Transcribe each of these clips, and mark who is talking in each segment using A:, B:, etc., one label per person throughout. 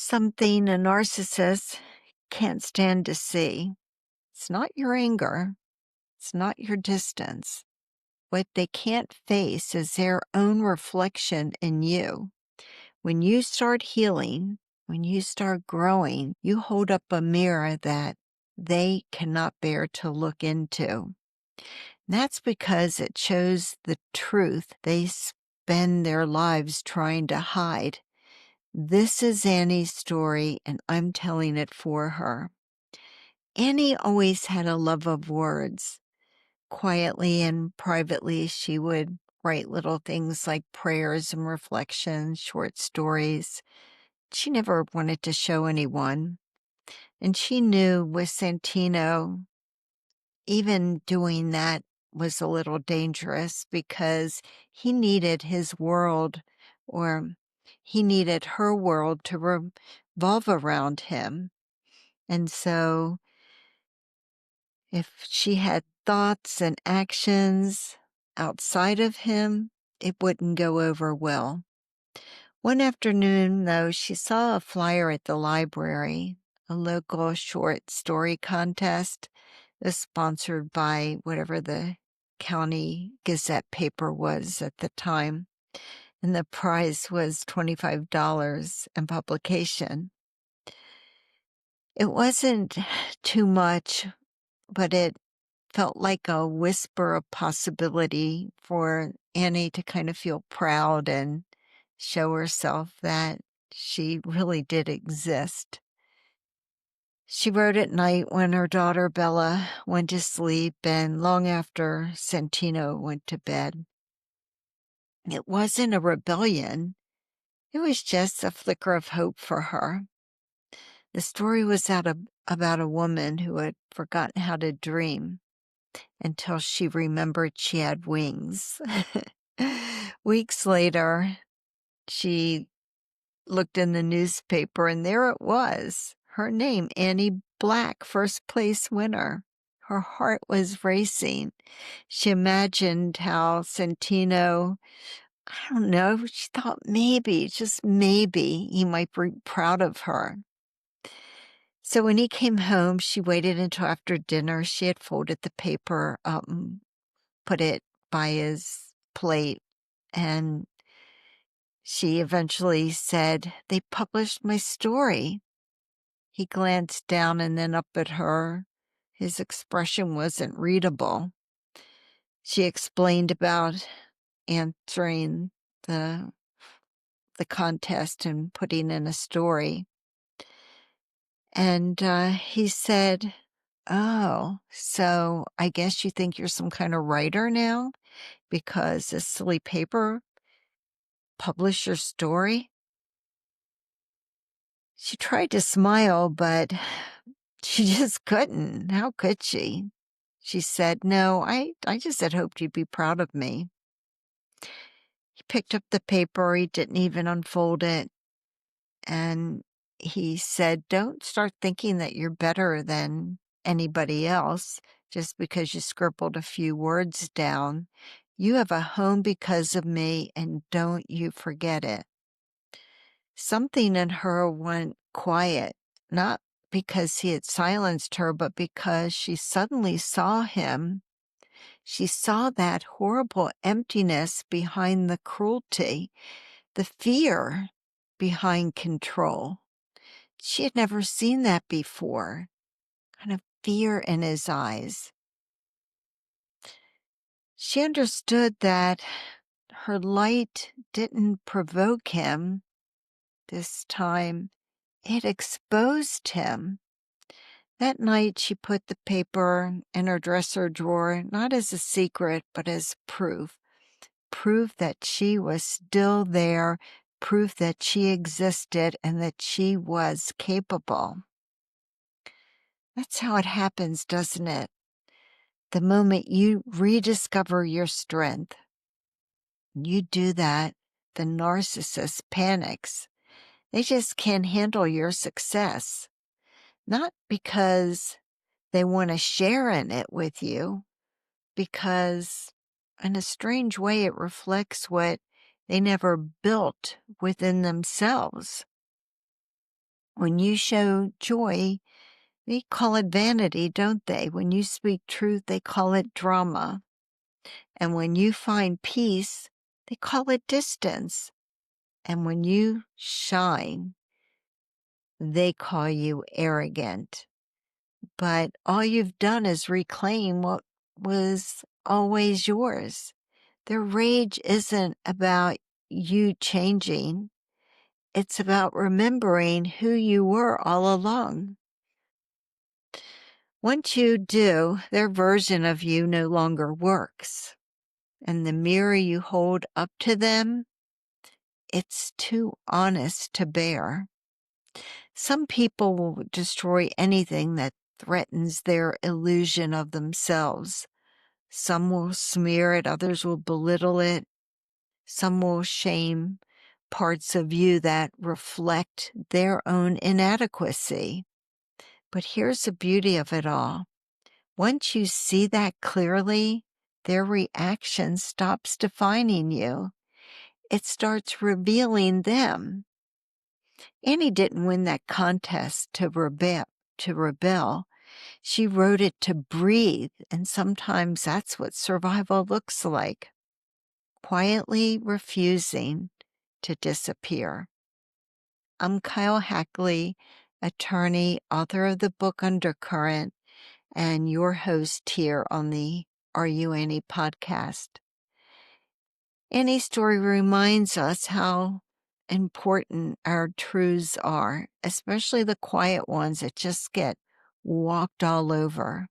A: something a narcissist can't stand to see. It's not your anger, it's not your distance. What they can't face is their own reflection in you. When you start healing, when you start growing, you hold up a mirror that they cannot bear to look into. That's because it shows the truth they spend their lives trying to hide. This is Annie's story, and I'm telling it for her. Annie always had a love of words. Quietly and privately, she would write little things like prayers and reflections, short stories. She never wanted to show anyone. And she knew with Santino, even doing that was a little dangerous because he needed his world, or he needed her world to revolve around him. And so if she had thoughts and actions outside of him, it wouldn't go over well. One afternoon, though, she saw a flyer at the library, a local short story contest. It was sponsored by whatever the county Gazette paper was at the time, and the prize was $25 and publication. It wasn't too much, but it felt like a whisper of possibility for Annie to kind of feel proud and show herself that she really did exist. She wrote at night when her daughter Bella went to sleep and long after Santino went to bed. It wasn't a rebellion. It was just a flicker of hope for her. The story was about a woman who had forgotten how to dream until she remembered she had wings. Weeks later, she looked in the newspaper and there it was. Her name, Annie Black, first place winner. Her heart was racing. She imagined how Santino, I don't know, she thought maybe, just maybe, he might be proud of her. So when he came home, she waited until after dinner. She had folded the paper up and put it by his plate, and she eventually said, "They published my story." He glanced down and then up at her. His expression wasn't readable. She explained about answering the contest and putting in a story. And he said, "Oh, so I guess you think you're some kind of writer now because this silly paper published your story?" She tried to smile, but she just couldn't. How could she? She said, "No, I just had hoped you'd be proud of me." He picked up the paper. He didn't even unfold it. And he said, "Don't start thinking that you're better than anybody else just because you scribbled a few words down. You have a home because of me, and don't you forget it." Something in her went quiet, not because he had silenced her, but because she suddenly saw him. She saw that horrible emptiness behind the cruelty, the fear behind control. She had never seen that before, kind of fear in his eyes. She understood that her light didn't provoke him this time. It exposed him. That night, she put the paper in her dresser drawer, not as a secret, but as proof. Proof that she was still there, proof that she existed and that she was capable. That's how it happens, doesn't it? The moment you rediscover your strength, you do that, the narcissist panics. They just can't handle your success. Not because they want to share in it with you, because in a strange way it reflects what they never built within themselves. When you show joy, they call it vanity, don't they? When you speak truth, they call it drama. And when you find peace, they call it distance. And when you shine, they call you arrogant. But all you've done is reclaim what was always yours. Their rage isn't about you changing. It's about remembering who you were all along. Once you do, their version of you no longer works. And the mirror you hold up to them, it's too honest to bear. Some people will destroy anything that threatens their illusion of themselves. Some will smear it, others will belittle it. Some will shame parts of you that reflect their own inadequacy. But here's the beauty of it all. Once you see that clearly, their reaction stops defining you. It starts revealing them. Annie didn't win that contest to rebel. She wrote it to breathe, and sometimes that's what survival looks like. Quietly refusing to disappear. I'm Keil Hackley, attorney, author of the book Undercurrent, and your host here on the Are You Annie podcast. Annie's story reminds us how important our truths are, especially the quiet ones that just get walked all over.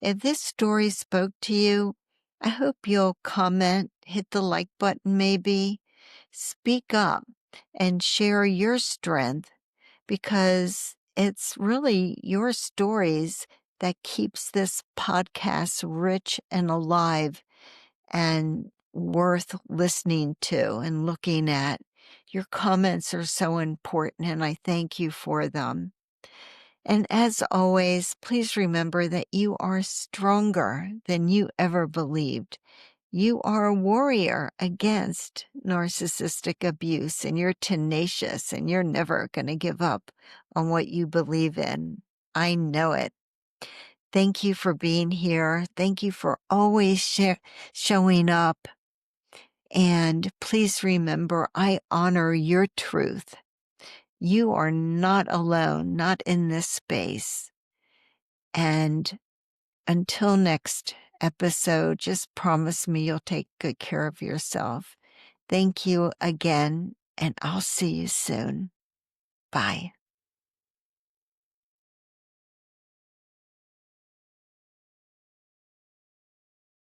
A: If this story spoke to you, I hope you'll comment, hit the like button maybe, speak up, and share your strength, because it's really your stories that keeps this podcast rich and alive and worth listening to and looking at. Your comments are so important, and I thank you for them. And as always, please remember that you are stronger than you ever believed. You are a warrior against narcissistic abuse, and you're tenacious, and you're never going to give up on what you believe in. I know it. Thank you for being here. Thank you for always showing up. And please remember, I honor your truth. You are not alone, not in this space. And until next episode, just promise me you'll take good care of yourself. Thank you again, and I'll see you soon. Bye.